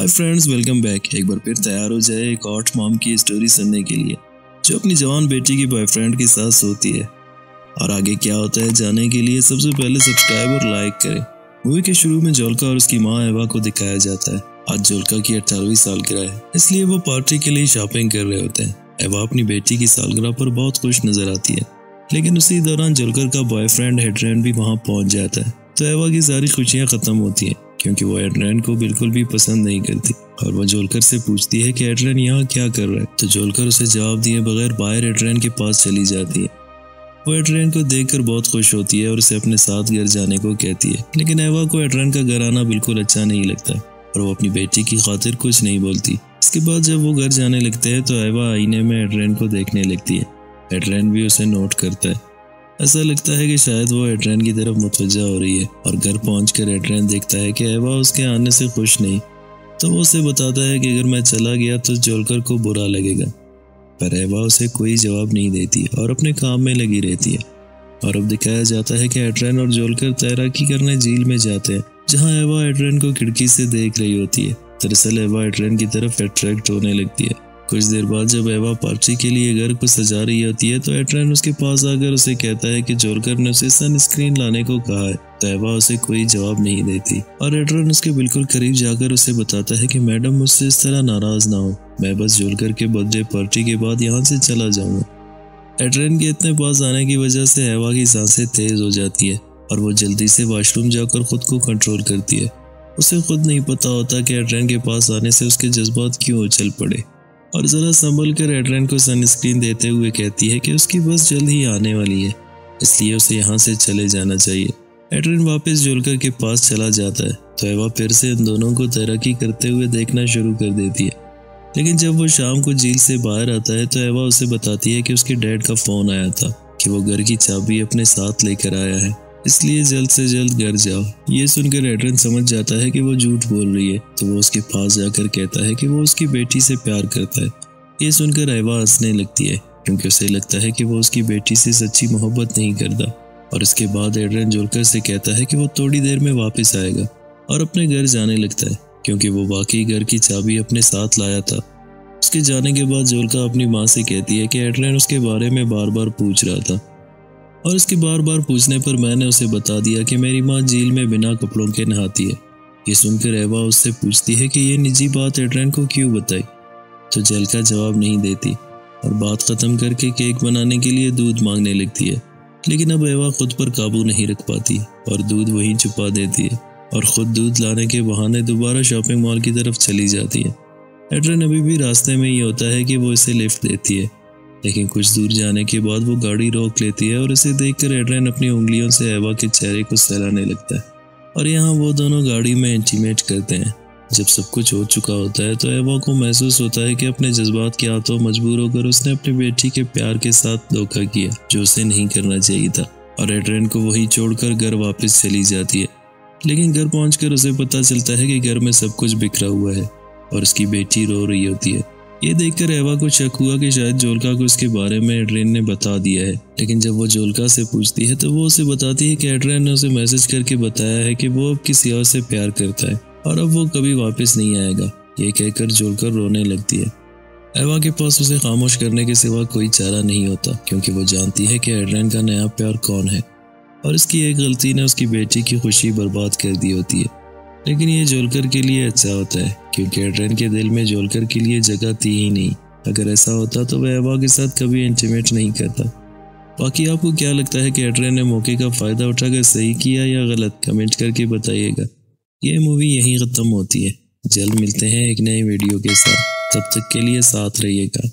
Hi friends, welcome back. एक बार फिर तैयार हो जाए एक हॉट मॉम की स्टोरी सुनने के लिए जो अपनी जवान बेटी की बॉयफ्रेंड के साथ सोती है। और आगे क्या होता है जानने के लिए सबसे पहले सब्सक्राइब और लाइक करें। मूवी के शुरू में जोल्का और उसकी माँ एवा को दिखाया जाता है। आज जोल्का की 18वीं सालगिरह है, इसलिए वो पार्टी के लिए शॉपिंग कर रहे होते हैं। एवा अपनी बेटी की सालगिरह पर बहुत खुश नजर आती है, लेकिन उसी दौरान जोल्कर का बॉयफ्रेंड एड्रियन भी वहाँ पहुँच जाता है। तो एवा की सारी खुशियाँ खत्म होती हैं क्योंकि वो एड्रियन को बिल्कुल भी पसंद नहीं करती और वो जोल्कर से पूछती है कि एड्रियन यहाँ क्या कर रहा है। तो जोल्कर उसे जवाब दिए बगैर बाहर एड्रियन के पास चली जाती है। वो एड्रियन को देखकर बहुत खुश होती है और उसे अपने साथ घर जाने को कहती है, लेकिन एवा को एड्रियन का घर आना बिल्कुल अच्छा नहीं लगता और वो अपनी बेटी की खातिर कुछ नहीं बोलती। इसके बाद जब वो घर जाने लगते हैं तो एवा आईने में एड्रियन को देखने लगती है। एड्रियन भी उसे नोट करता है। ऐसा लगता है कि शायद वो एड्रियन की तरफ मुतवज्जा हो रही है और घर पहुंचकर एड्रियन देखता है कि एवा उसके आने से खुश नहीं। तो वो उसे बताता है कि अगर मैं चला गया तो जोल्कर को बुरा लगेगा, पर एवा उसे कोई जवाब नहीं देती और अपने काम में लगी रहती है। और अब दिखाया जाता है कि एड्रियन और जोल्कर तैराकी करने झील में जाते हैं, जहाँ एवा एड्रियन को खिड़की से देख रही होती है। दरअसल एवा एड्रियन की तरफ अट्रैक्ट होने लगती है। कुछ देर बाद जब एवा पार्टी के लिए घर को सजा रही होती है तो एड्रियन उसके पास आकर उसे कहता है कि जोल्कर ने उसे सनस्क्रीन लाने को कहा है। तो एवा उसे कोई जवाब नहीं देती और एड्रियन उसके बिल्कुल करीब जाकर उसे बताता है कि मैडम, मुझसे इस तरह नाराज ना हो, मैं बस जोल्कर के बर्थडे पार्टी के बाद यहाँ से चला जाऊंगा। एड्रियन के इतने पास आने की वजह से एवा की सांसें तेज हो जाती है और वो जल्दी से वॉशरूम जाकर खुद को कंट्रोल करती है। उसे खुद नहीं पता होता कि एड्रियन के पास आने से उसके जज्बात क्यों उछल पड़े और जरा संभल कर एड्रियन को सनस्क्रीन देते हुए कहती है कि उसकी बस जल्द ही आने वाली है, इसलिए उसे यहाँ से चले जाना चाहिए। एड्रियन वापस जोल्कर के पास चला जाता है तो एवा फिर से इन दोनों को तैराकी करते हुए देखना शुरू कर देती है। लेकिन जब वो शाम को झील से बाहर आता है तो एवा उसे बताती है कि उसके डैड का फोन आया था कि वो घर की चाबी अपने साथ लेकर आया है, इसलिए जल्द से जल्द घर जाओ। ये सुनकर एड्रियन समझ जाता है कि वो झूठ बोल रही है, तो वो उसके पास जाकर कहता है कि वो उसकी बेटी से प्यार करता है। ये सुनकर एवा हंसने लगती है क्योंकि उसे लगता है कि वो उसकी बेटी से सच्ची मोहब्बत नहीं करता। और इसके बाद एड्रियन जोल्कर से कहता है कि वो थोड़ी देर में वापस आएगा और अपने घर जाने लगता है क्योंकि वो वाकई घर की चाबी अपने साथ लाया था। उसके जाने के बाद जोल्का अपनी माँ से कहती है कि एड्रियन उसके बारे में बार बार पूछ रहा था और उसके बार बार पूछने पर मैंने उसे बता दिया कि मेरी माँ झील में बिना कपड़ों के नहाती है। ये सुनकर एवा उससे पूछती है कि ये निजी बात एड्रियन को क्यों बताई। तो जोल्का जवाब नहीं देती और बात खत्म करके केक बनाने के लिए दूध मांगने लगती है। लेकिन अब एवा खुद पर काबू नहीं रख पाती और दूध वहीं छुपा देती है और खुद दूध लाने के बहाने दोबारा शॉपिंग मॉल की तरफ चली जाती है। एड्रियन अभी भी रास्ते में ही होता है कि वो इसे लिफ्ट देती है, लेकिन कुछ दूर जाने के बाद वो गाड़ी रोक लेती है और इसे देखकर एड्रियन अपनी उंगलियों से एवा के चेहरे को सहलाने लगता है और यहाँ वो दोनों गाड़ी में इंटीमेट करते हैं। जब सब कुछ हो चुका होता है तो एवा को महसूस होता है कि अपने जज्बात के हाथों मजबूर होकर उसने अपनी बेटी के प्यार के साथ धोखा किया, जो उसे नहीं करना चाहिए था, और एड्रियन को वहीं छोड़कर घर वापस चली जाती है। लेकिन घर पहुंचकर उसे पता चलता है कि घर में सब कुछ बिखरा हुआ है और उसकी बेटी रो रही होती है। ये देखकर एवा को शक हुआ कि शायद जोल्का को इसके बारे में एड्रियन ने बता दिया है। लेकिन जब वो जोल्का से पूछती है तो वो उसे बताती है कि एड्रियन ने उसे मैसेज करके बताया है कि वो अब किसी और से प्यार करता है और अब वो कभी वापस नहीं आएगा। ये कहकर जोल्कर रोने लगती है। एवा के पास उसे खामोश करने के सिवा कोई चारा नहीं होता क्योंकि वो जानती है कि एड्रियन का नया प्यार कौन है और इसकी एक गलती ने उसकी बेटी की खुशी बर्बाद कर दी होती है। लेकिन ये जोल्कर के लिए अच्छा होता है क्योंकि एड्रियन के दिल में जोल्कर के लिए जगह थी ही नहीं। अगर ऐसा होता तो वह एवा के साथ कभी इंटीमेट नहीं करता। बाकी आपको क्या लगता है कि एड्रियन ने मौके का फ़ायदा उठाकर सही किया या गलत? कमेंट करके बताइएगा। ये मूवी यहीं ख़त्म होती है। जल्द मिलते हैं एक नए वीडियो के साथ, तब तक के लिए साथ रहिएगा।